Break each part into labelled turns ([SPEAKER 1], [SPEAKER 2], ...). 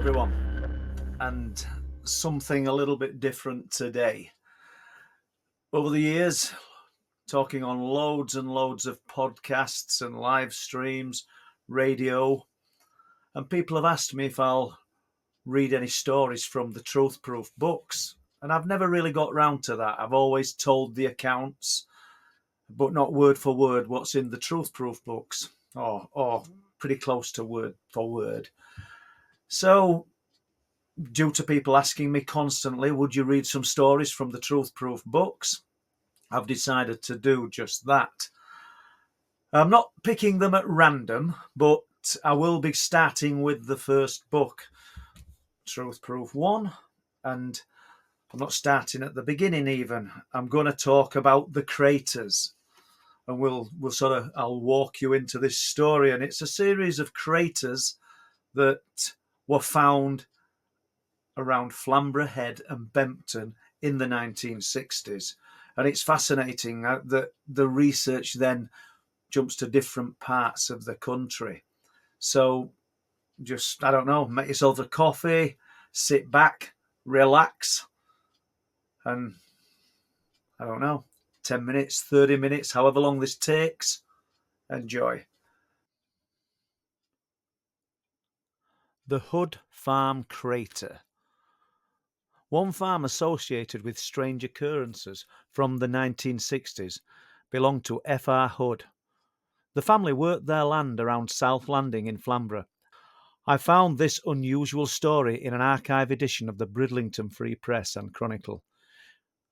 [SPEAKER 1] everyone, and something a little bit different today. Over the years, talking on loads and loads of podcasts and live streams, radio, and people have asked me if I'll read any stories from the Truth Proof books, and I've never really got round to that. I've always told the accounts, but not word for word what's in the Truth Proof books, or pretty close to word for word. So, due to people asking me constantly, would you read some stories from the Truth Proof books? I've decided to do just that. I'm not picking them at random, but I will be starting with the first book, Truth Proof 1, and I'm not starting at the beginning even. I'm going to talk about the craters, and I'll walk you into this story, and it's a series of craters that were found around Flamborough Head and Bempton in the 1960s. And it's fascinating that the research then jumps to different parts of the country. So just, make yourself a coffee, sit back, relax, and 10 minutes, 30 minutes, however long this takes, enjoy. The Hood Farm Crater. One farm associated with strange occurrences from the 1960s belonged to F.R. Hood. The family worked their land around South Landing in Flamborough. I found this unusual story in an archive edition of the Bridlington Free Press and Chronicle,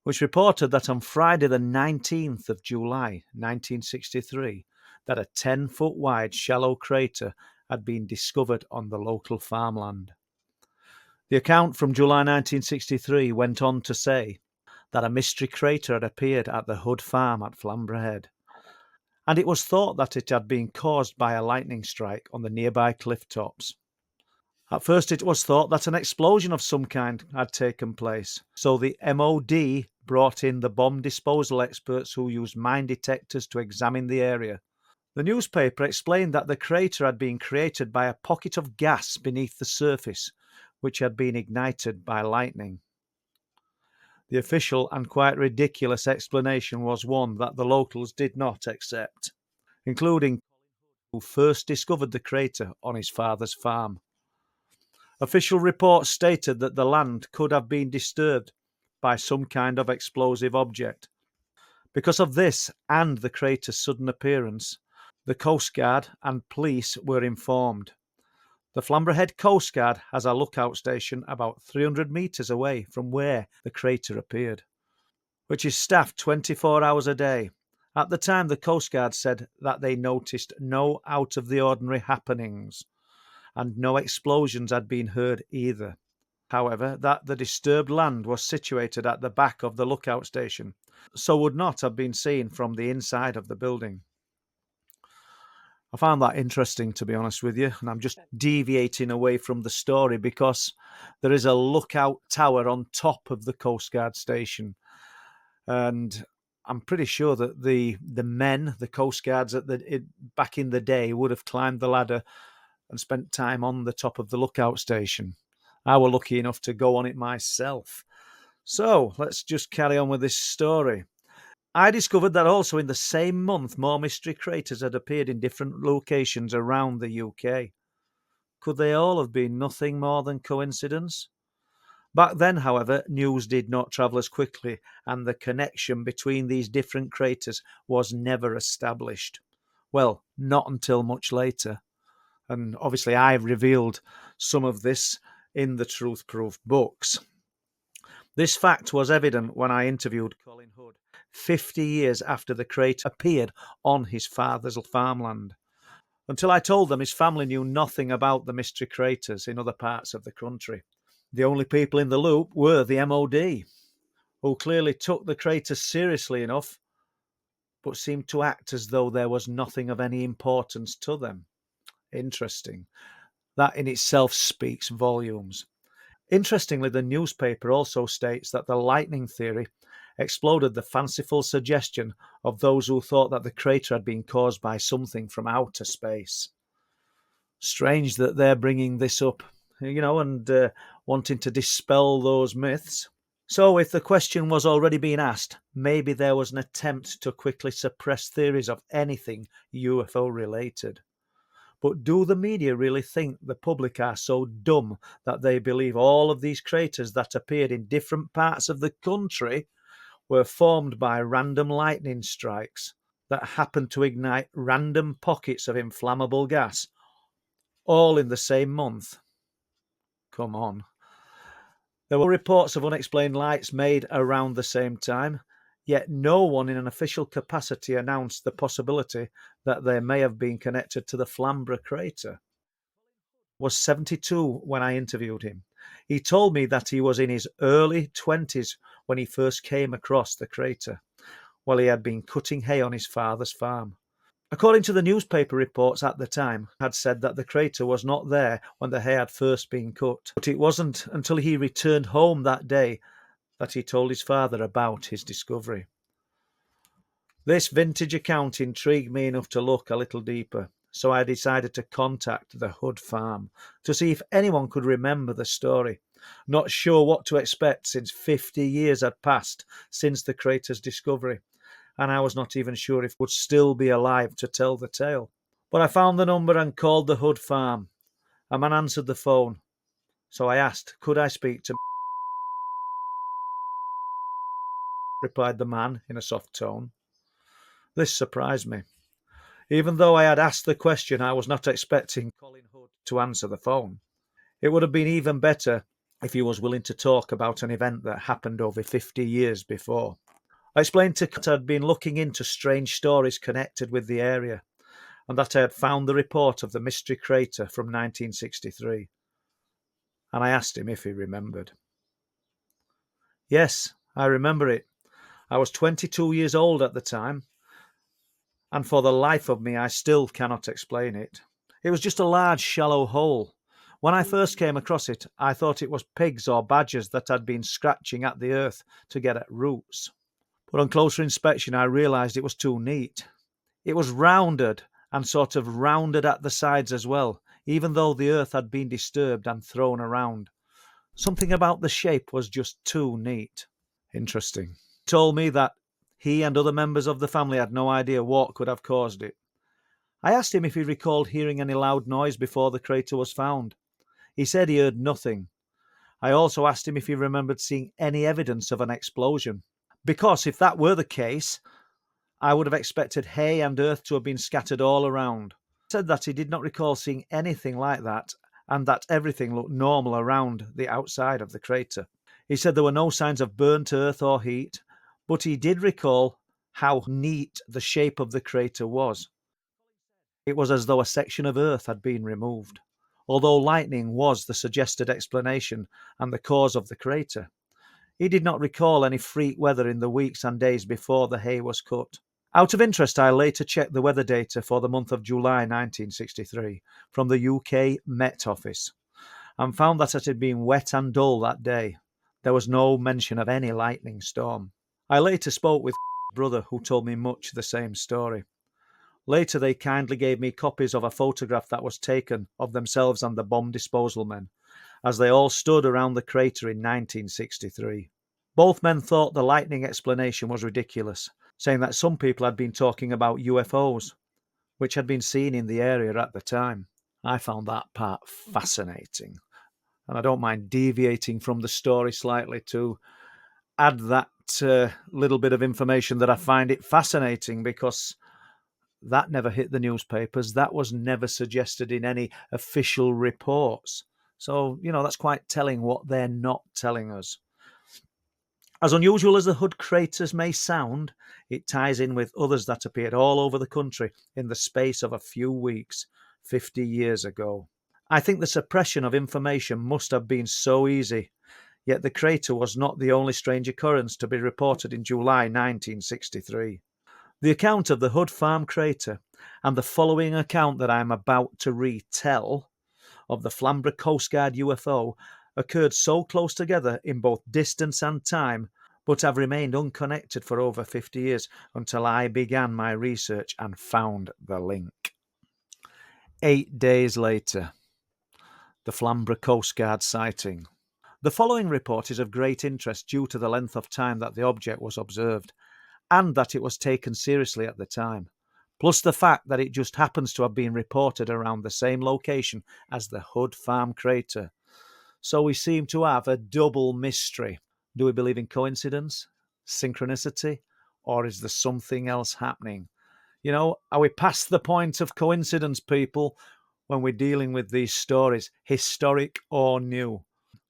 [SPEAKER 1] which reported that on Friday the 19th of July 1963, that a 10-foot wide shallow crater had been discovered on the local farmland. The account from July 1963 went on to say that a mystery crater had appeared at the Hood farm at Flamborough Head, and it was thought that it had been caused by a lightning strike on the nearby cliff tops. At first it was thought that an explosion of some kind had taken place, so the MOD brought in the bomb disposal experts who used mine detectors to examine the area. The newspaper explained that the crater had been created by a pocket of gas beneath the surface, which had been ignited by lightning. The official and quite ridiculous explanation was one that the locals did not accept, including Colin, who first discovered the crater on his father's farm. Official reports stated that the land could have been disturbed by some kind of explosive object. Because of this and the crater's sudden appearance, the Coast Guard and police were informed. The Flamborough Head Coast Guard has a lookout station about 300 metres away from where the crater appeared, which is staffed 24 hours a day. At the time, the Coast Guard said that they noticed no out-of-the-ordinary happenings, and no explosions had been heard either. However, that the disturbed land was situated at the back of the lookout station, so would not have been seen from the inside of the building. I found that interesting, to be honest with you, and I'm just deviating away from the story because there is a lookout tower on top of the Coast Guard station, and I'm pretty sure that the Coast Guards back in the day would have climbed the ladder and spent time on the top of the lookout station. I was lucky enough to go on it myself. So let's just carry on with this story. I discovered that also in the same month more mystery craters had appeared in different locations around the UK. Could they all have been nothing more than coincidence? Back then, however, news did not travel as quickly, and the connection between these different craters was never established. Well, not until much later. And obviously I've revealed some of this in the Truth Proof books. This fact was evident when I interviewed Colin 50 years after the crater appeared on his father's farmland. Until I told them his family knew nothing about the mystery craters in other parts of the country. The only people in the loop were the MOD, who clearly took the crater seriously enough, but seemed to act as though there was nothing of any importance to them. Interesting. That in itself speaks volumes. Interestingly, the newspaper also states that the lightning theory exploded the fanciful suggestion of those who thought that the crater had been caused by something from outer space. Strange that they're bringing this up and wanting to dispel those myths. So if the question was already being asked, maybe there was an attempt to quickly suppress theories of anything UFO related. But do the media really think the public are so dumb that they believe all of these craters that appeared in different parts of the country were formed by random lightning strikes that happened to ignite random pockets of inflammable gas, all in the same month? Come on. There were reports of unexplained lights made around the same time, yet no one in an official capacity announced the possibility that they may have been connected to the Flamborough crater. He was 72 when I interviewed him. He told me that he was in his early 20s when he first came across the crater, while he had been cutting hay on his father's farm. According to the newspaper reports at the time, had said that the crater was not there when the hay had first been cut, but it wasn't until he returned home that day that he told his father about his discovery. This vintage account intrigued me enough to look a little deeper, so I decided to contact the Hood farm to see if anyone could remember the story. Not sure what to expect since 50 years had passed since the crater's discovery, and I was not even sure if would still be alive to tell the tale. But I found the number and called the Hood farm. A man answered the phone, so I asked, could I speak to replied the man in a soft tone. This surprised me. Even though I had asked the question, I was not expecting Colin Hood to answer the phone. It would have been even better if he was willing to talk about an event that happened over 50 years before. I explained to Colin that I had been looking into strange stories connected with the area, and that I had found the report of the mystery crater from 1963. And I asked him if he remembered. Yes, I remember it. I was 22 years old at the time, and for the life of me I still cannot explain it. It was just a large shallow hole. When I first came across it, I thought it was pigs or badgers that had been scratching at the earth to get at roots. But on closer inspection I realised it was too neat. It was rounded and sort of rounded at the sides as well, even though the earth had been disturbed and thrown around. Something about the shape was just too neat. Interesting. He told me that he and other members of the family had no idea what could have caused it. I asked him if he recalled hearing any loud noise before the crater was found. He said he heard nothing. I also asked him if he remembered seeing any evidence of an explosion, because if that were the case, I would have expected hay and earth to have been scattered all around. He said that he did not recall seeing anything like that, and that everything looked normal around the outside of the crater. He said there were no signs of burnt earth or heat, but he did recall how neat the shape of the crater was. It was as though a section of earth had been removed, although lightning was the suggested explanation and the cause of the crater. He did not recall any freak weather in the weeks and days before the hay was cut. Out of interest, I later checked the weather data for the month of July 1963 from the UK Met Office and found that it had been wet and dull that day. There was no mention of any lightning storm. I later spoke with brother who told me much the same story. Later they kindly gave me copies of a photograph that was taken of themselves and the bomb disposal men as they all stood around the crater in 1963. Both men thought the lightning explanation was ridiculous, saying that some people had been talking about UFOs, which had been seen in the area at the time. I found that part fascinating, and I don't mind deviating from the story slightly to add that little bit of information that I find it fascinating, because that never hit the newspapers. That was never suggested in any official reports. So, that's quite telling what they're not telling us. As unusual as the Hood craters may sound, it ties in with others that appeared all over the country in the space of a few weeks, 50 years ago. I think the suppression of information must have been so easy, yet the crater was not the only strange occurrence to be reported in July 1963. The account of the Hood Farm crater and the following account that I am about to retell of the Flamborough Coast Guard UFO occurred so close together in both distance and time, but have remained unconnected for over 50 years until I began my research and found the link. 8 days later. the Flamborough Coast Guard sighting. The following report is of great interest due to the length of time that the object was observed, and that it was taken seriously at the time, plus the fact that it just happens to have been reported around the same location as the Hood Farm crater. So we seem to have a double mystery. Do we believe in coincidence, synchronicity, or is there something else happening? You know, are we past the point of coincidence, people, when we're dealing with these stories, historic or new?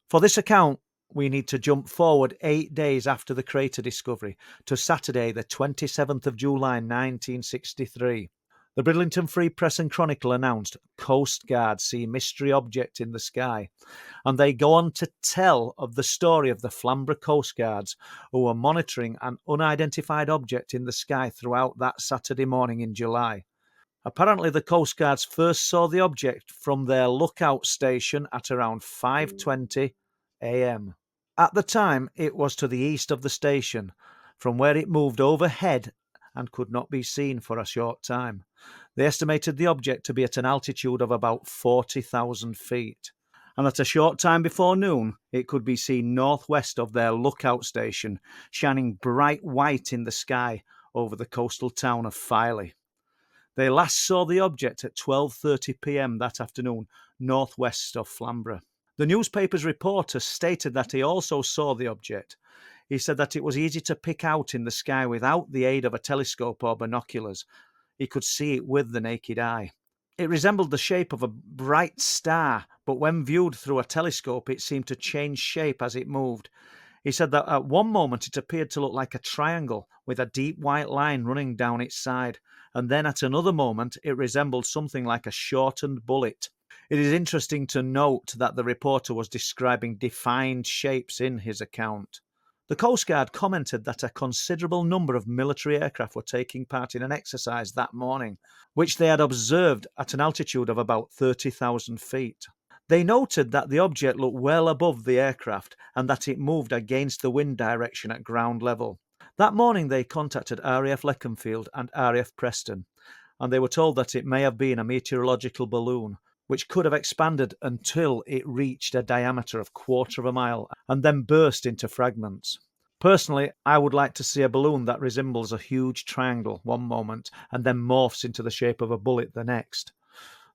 [SPEAKER 1] For this account, we need to jump forward 8 days after the crater discovery to Saturday, the 27th of July 1963. The Bridlington Free Press and Chronicle announced Coast Guard see mystery object in the sky, and they go on to tell of the story of the Flamborough Coast Guards who were monitoring an unidentified object in the sky throughout that Saturday morning in July. Apparently, the Coast Guards first saw the object from their lookout station at around 5:20 a.m. At the time, it was to the east of the station, from where it moved overhead and could not be seen for a short time. They estimated the object to be at an altitude of about 40,000 feet, and at a short time before noon, it could be seen northwest of their lookout station, shining bright white in the sky over the coastal town of Filey. They last saw the object at 12:30 p.m. that afternoon, northwest of Flamborough. The newspaper's reporter stated that he also saw the object. He said that it was easy to pick out in the sky without the aid of a telescope or binoculars. He could see it with the naked eye. It resembled the shape of a bright star, but when viewed through a telescope, it seemed to change shape as it moved. He said that at one moment it appeared to look like a triangle with a deep white line running down its side, and then at another moment it resembled something like a shortened bullet. It is interesting to note that the reporter was describing defined shapes in his account. The Coast Guard commented that a considerable number of military aircraft were taking part in an exercise that morning, which they had observed at an altitude of about 30,000 feet. They noted that the object looked well above the aircraft and that it moved against the wind direction at ground level. That morning they contacted RAF Leconfield and RAF Preston, and they were told that it may have been a meteorological balloon, which could have expanded until it reached a diameter of 1/4 of a mile and then burst into fragments. Personally, I would like to see a balloon that resembles a huge triangle one moment and then morphs into the shape of a bullet the next.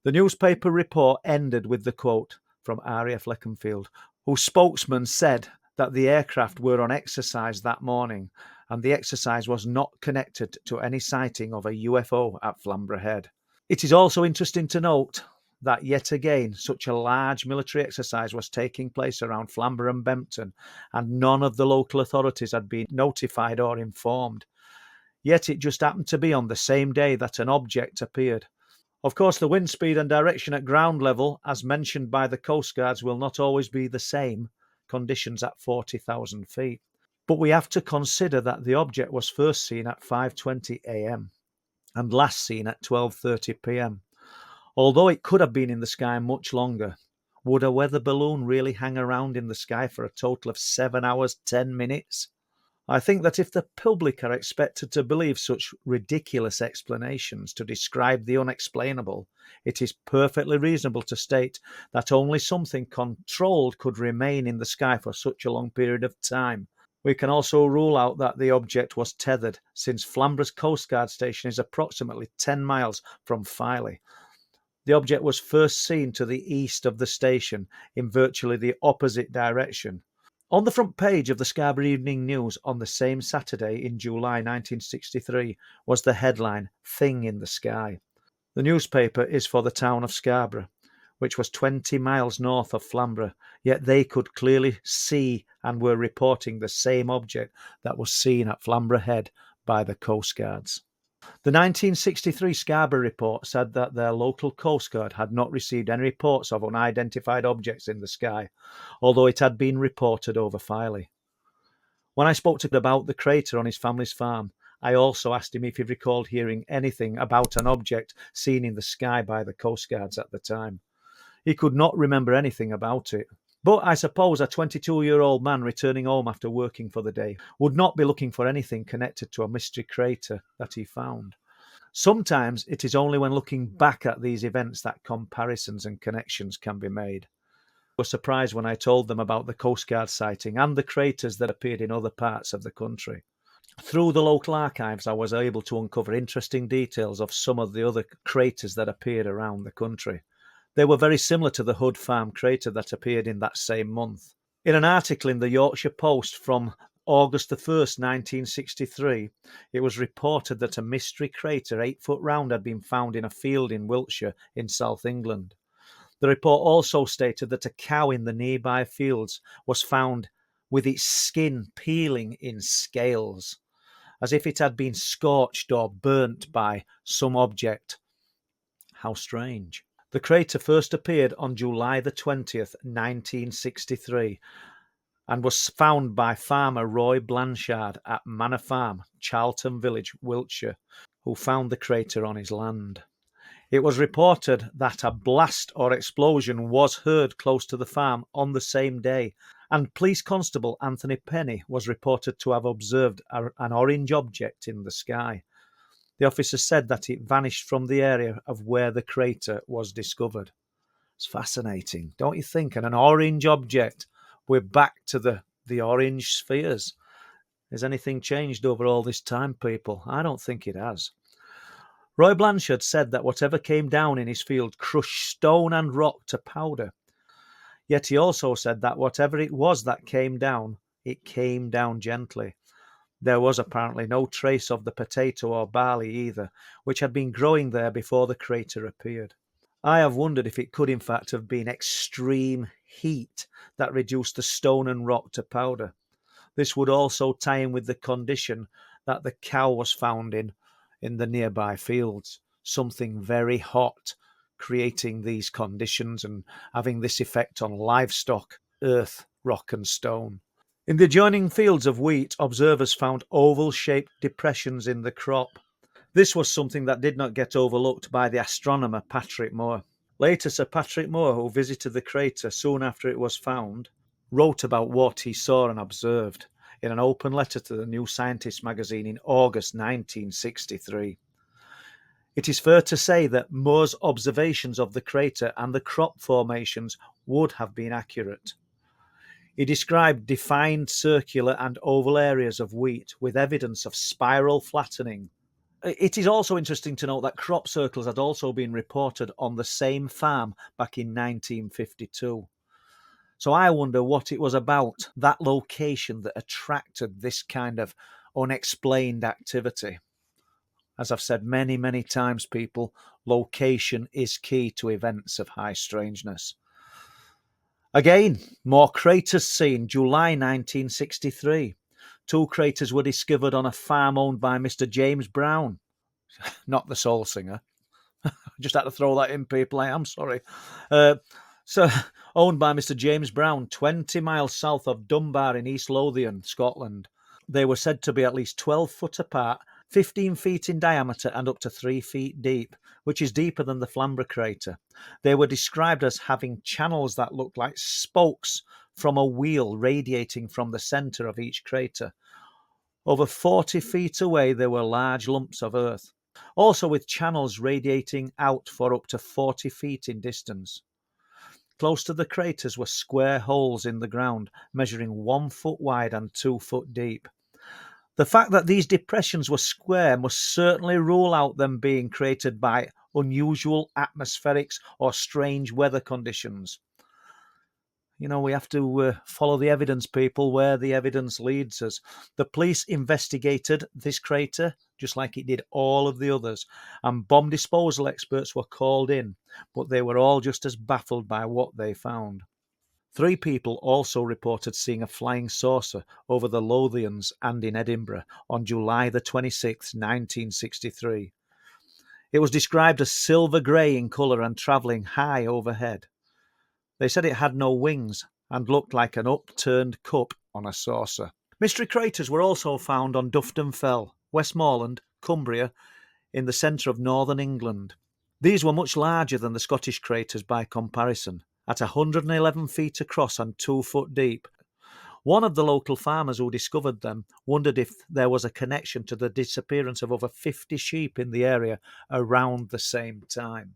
[SPEAKER 1] The newspaper report ended with the quote from RAF Leconfield, whose spokesman said that the aircraft were on exercise that morning and the exercise was not connected to any sighting of a UFO at Flamborough Head. It is also interesting to note that yet again such a large military exercise was taking place around Flamborough and Bempton, and none of the local authorities had been notified or informed. Yet it just happened to be on the same day that an object appeared. Of course, the wind speed and direction at ground level, as mentioned by the Coast Guards, will not always be the same conditions at 40,000 feet. But we have to consider that the object was first seen at 5:20 a.m. and last seen at 12:30 p.m. Although it could have been in the sky much longer, would a weather balloon really hang around in the sky for a total of 7 hours, 10 minutes? I think that if the public are expected to believe such ridiculous explanations to describe the unexplainable, it is perfectly reasonable to state that only something controlled could remain in the sky for such a long period of time. We can also rule out that the object was tethered, since Flamborough's Coast Guard station is approximately 10 miles from Filey. The object was first seen to the east of the station, in virtually the opposite direction. On the front page of the Scarborough Evening News on the same Saturday in July 1963 was the headline, "Thing in the Sky." The newspaper is for the town of Scarborough, which was 20 miles north of Flamborough, yet they could clearly see and were reporting the same object that was seen at Flamborough Head by the Coast Guards. The 1963 Scarborough report said that their local Coast Guard had not received any reports of unidentified objects in the sky, although it had been reported over Filey. When I spoke to him about the crater on his family's farm, I also asked him if he recalled hearing anything about an object seen in the sky by the Coast Guards at the time. He could not remember anything about it. But I suppose a 22-year-old man returning home after working for the day would not be looking for anything connected to a mystery crater that he found. Sometimes it is only when looking back at these events that comparisons and connections can be made. were surprised when I told them about the Coast Guard sighting and the craters that appeared in other parts of the country. Through the local archives, I was able to uncover interesting details of some of the other craters that appeared around the country. They were very similar to the Hood Farm crater that appeared in that same month. In an article in the Yorkshire Post from August the 1st, 1963, it was reported that a mystery crater 8 foot round had been found in a field in Wiltshire in South England. The report also stated that a cow in the nearby fields was found with its skin peeling in scales, as if it had been scorched or burnt by some object. How strange. The crater first appeared on July the 20th, 1963, and was found by farmer Roy Blanchard at Manor Farm, Charlton Village, Wiltshire, who found the crater on his land. It was reported that a blast or explosion was heard close to the farm on the same day, and Police Constable Anthony Penny was reported to have observed an orange object in the sky. The officer said that it vanished from the area of where the crater was discovered. It's fascinating, don't you think? And an orange object. We're back to the orange spheres. Has anything changed over all this time, people? I don't think it has. Roy Blanchard said that whatever came down in his field crushed stone and rock to powder. Yet he also said that whatever it was that came down, it came down gently. There was apparently no trace of the potato or barley either, which had been growing there before the crater appeared. I have wondered if it could in fact have been extreme heat that reduced the stone and rock to powder. This would also tie in with the condition that the cow was found in the nearby fields. Something very hot creating these conditions and having this effect on livestock, earth, rock and stone. In the adjoining fields of wheat, observers found oval-shaped depressions in the crop. This was something that did not get overlooked by the astronomer Patrick Moore. Later, Sir Patrick Moore, who visited the crater soon after it was found, wrote about what he saw and observed in an open letter to the New Scientist magazine in August 1963. It is fair to say that Moore's observations of the crater and the crop formations would have been accurate. He described defined circular and oval areas of wheat with evidence of spiral flattening. It is also interesting to note that crop circles had also been reported on the same farm back in 1952. So I wonder what it was about that location that attracted this kind of unexplained activity. As I've said many, many times, people, location is key to events of high strangeness. Again, more craters seen, July 1963. 2 craters were discovered on a farm owned by Mr. James Brown. Not the soul singer. Just had to throw that in, people. I am sorry. So, owned by Mr. James Brown, 20 miles south of Dunbar in East Lothian, Scotland. They were said to be at least 12 foot apart, 15 feet in diameter and up to 3 feet deep, which is deeper than the Flamborough crater. They were described as having channels that looked like spokes from a wheel radiating from the centre of each crater. Over 40 feet away, there were large lumps of earth, also with channels radiating out for up to 40 feet in distance. Close to the craters were square holes in the ground, measuring 1 foot wide and 2 foot deep. The fact that these depressions were square must certainly rule out them being created by unusual atmospherics or strange weather conditions. You know, we have to follow the evidence, people, where the evidence leads us. The police investigated this crater, just like it did all of the others, and bomb disposal experts were called in, but they were all just as baffled by what they found. 3 people also reported seeing a flying saucer over the Lothians and in Edinburgh on July the 26th, 1963. It was described as silver-grey in colour and travelling high overhead. They said it had no wings and looked like an upturned cup on a saucer. Mystery craters were also found on Dufton Fell, Westmoreland, Cumbria, in the centre of northern England. These were much larger than the Scottish craters by comparison, at 111 feet across and 2 foot deep. One of the local farmers who discovered them wondered if there was a connection to the disappearance of over 50 sheep in the area around the same time.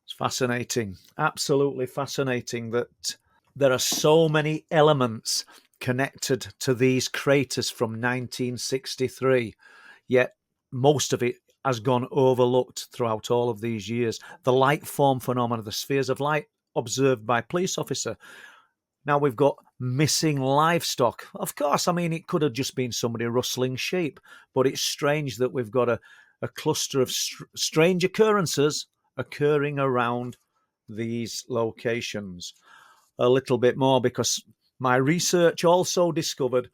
[SPEAKER 1] It's It's fascinating, absolutely fascinating that there are so many elements connected to these craters from 1963, yet most of it has gone overlooked throughout all of these years. The light form phenomena, the spheres of light observed by police officer. Now we've got missing livestock. Of course, I mean, it could have just been somebody rustling sheep, but it's strange that we've got a cluster of strange occurrences occurring around these locations. A little bit more, because my research also discovered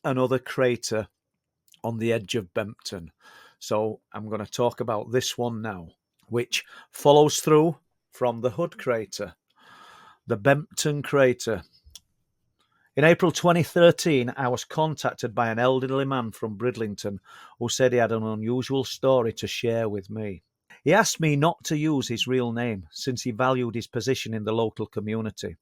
[SPEAKER 1] another crater on the edge of Bempton. So I'm going to talk about this one now, which follows through from the Hood crater, the Bempton crater. In April 2013, I was contacted by an elderly man from Bridlington who said he had an unusual story to share with me. He asked me not to use his real name since he valued his position in the local community,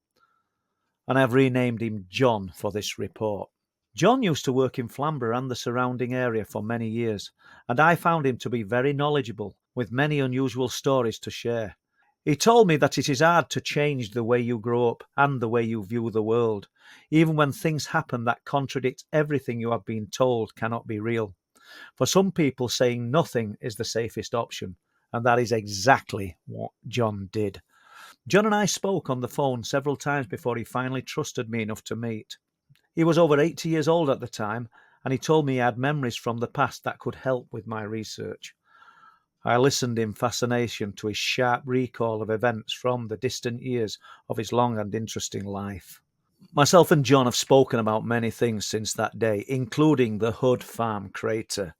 [SPEAKER 1] and I've renamed him John for this report. John used to work in Flamborough and the surrounding area for many years, and I found him to be very knowledgeable, with many unusual stories to share. He told me that it is hard to change the way you grow up and the way you view the world, even when things happen that contradict everything you have been told cannot be real. For some people, saying nothing is the safest option, and that is exactly what John did. John and I spoke on the phone several times before he finally trusted me enough to meet. He was over 80 years old at the time, and he told me he had memories from the past that could help with my research. I listened in fascination to his sharp recall of events from the distant years of his long and interesting life. Myself and John have spoken about many things since that day, including the Hood Farm crater,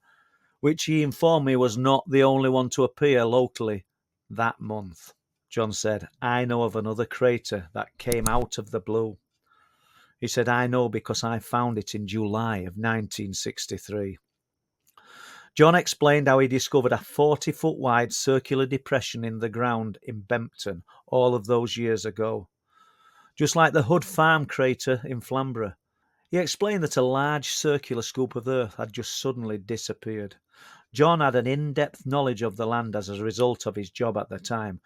[SPEAKER 1] which he informed me was not the only one to appear locally that month. John said, I know of another crater that came out of the blue. He said, I know because I found it in July of 1963. John explained how he discovered a 40-foot wide circular depression in the ground in Bempton all of those years ago. Just like the Hood Farm crater in Flamborough, he explained that a large circular scoop of earth had just suddenly disappeared. John had an in-depth knowledge of the land as a result of his job at the time,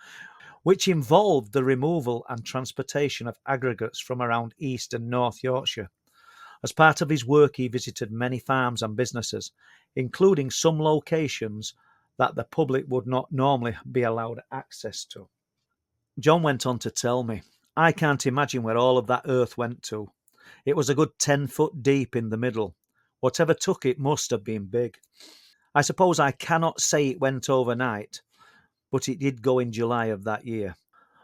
[SPEAKER 1] which involved the removal and transportation of aggregates from around East and North Yorkshire. As part of his work, he visited many farms and businesses, including some locations that the public would not normally be allowed access to. John went on to tell me, I can't imagine where all of that earth went to. It was a good 10 foot deep in the middle. Whatever took it must have been big. I suppose I cannot say it went overnight, but it did go in July of that year.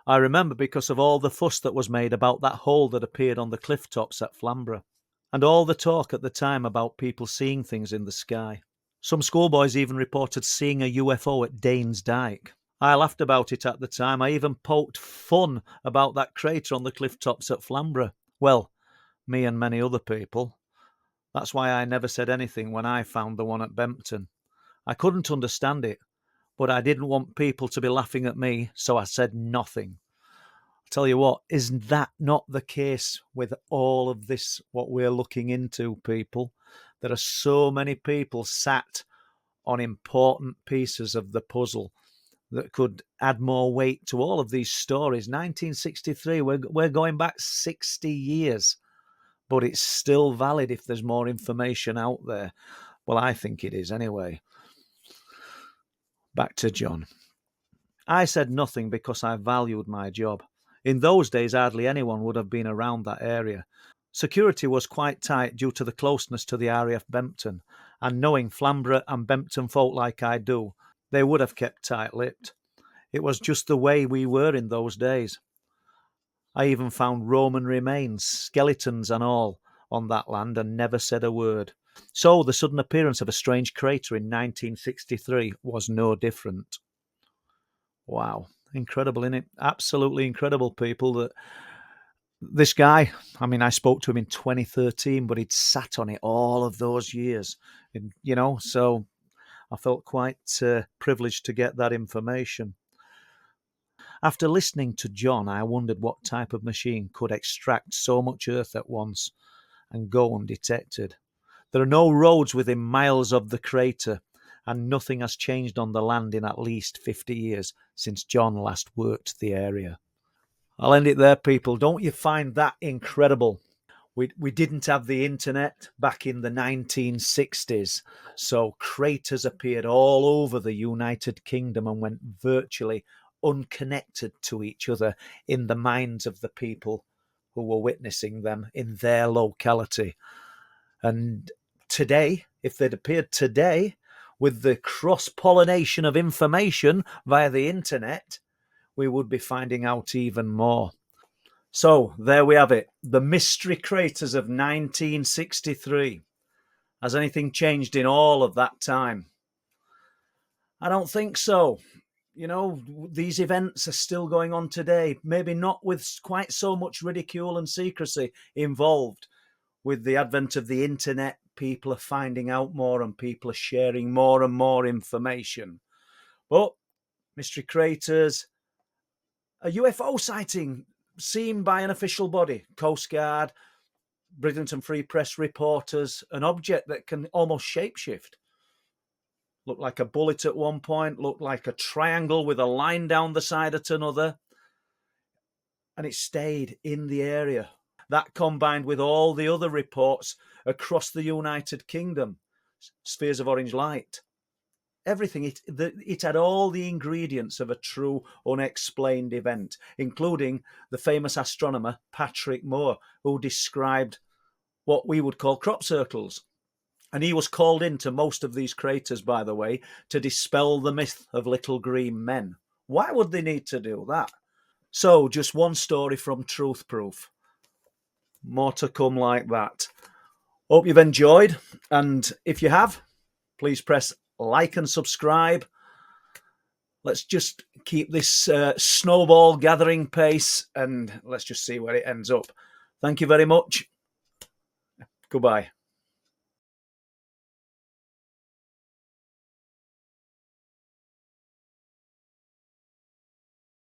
[SPEAKER 1] I remember because of all the fuss that was made about that hole that appeared on the cliff tops at Flamborough, and all the talk at the time about people seeing things in the sky. Some schoolboys even reported seeing a UFO at Danes Dyke. I laughed about it at the time. I even poked fun about that crater on the cliff tops at Flamborough. Well, me and many other people. That's why I never said anything when I found the one at Bempton. I couldn't understand it, but I didn't want people to be laughing at me, so I said nothing. I tell you what, isn't that not the case with all of this, what we're looking into, people? There are so many people sat on important pieces of the puzzle that could add more weight to all of these stories. 1963, we're going back 60 years, but it's still valid if there's more information out there. Well, I think it is anyway. Back to John. I said nothing because I valued my job. In those days, hardly anyone would have been around that area. Security was quite tight due to the closeness to the RAF Bempton, and knowing Flamborough and Bempton folk like I do, they would have kept tight-lipped. It was just the way we were in those days. I even found Roman remains, skeletons and all, on that land and never said a word. So the sudden appearance of a strange crater in 1963 was no different. Wow, incredible, innit? Absolutely incredible, people. That this guy, I mean, I spoke to him in 2013, but he'd sat on it all of those years, so I felt quite privileged to get that information. After listening to John, I wondered what type of machine could extract so much earth at once and go undetected. There are no roads within miles of the crater, and nothing has changed on the land in at least 50 years since John last worked the area. I'll end it there, people. Don't you find that incredible? We didn't have the internet back in the 1960s, so craters appeared all over the United Kingdom and went virtually unconnected to each other in the minds of the people who were witnessing them in their locality. And today, if they'd appeared today, with the cross-pollination of information via the internet, we would be finding out even more. So there we have it, the mystery craters of 1963. Has anything changed in all of that time? I don't think so. You know, these events are still going on today, maybe not with quite so much ridicule and secrecy involved. With the advent of the internet, people are finding out more and people are sharing more and more information. But mystery craters, a UFO sighting seen by an official body, Coast Guard, Bridlington Free Press reporters, an object that can almost shapeshift. Looked like a bullet at one point, looked like a triangle with a line down the side at another. And it stayed in the area. That combined with all the other reports across the United Kingdom, spheres of orange light, everything, it had all the ingredients of a true unexplained event, including the famous astronomer Patrick Moore, who described what we would call crop circles. And he was called into most of these craters, by the way, to dispel the myth of little green men. Why would they need to do that? So, just one story from Truth Proof. More to come like that. Hope you've enjoyed, and if you have, please press like and subscribe. Let's just keep this snowball gathering pace, and let's just see where it ends up. Thank you very much. Goodbye.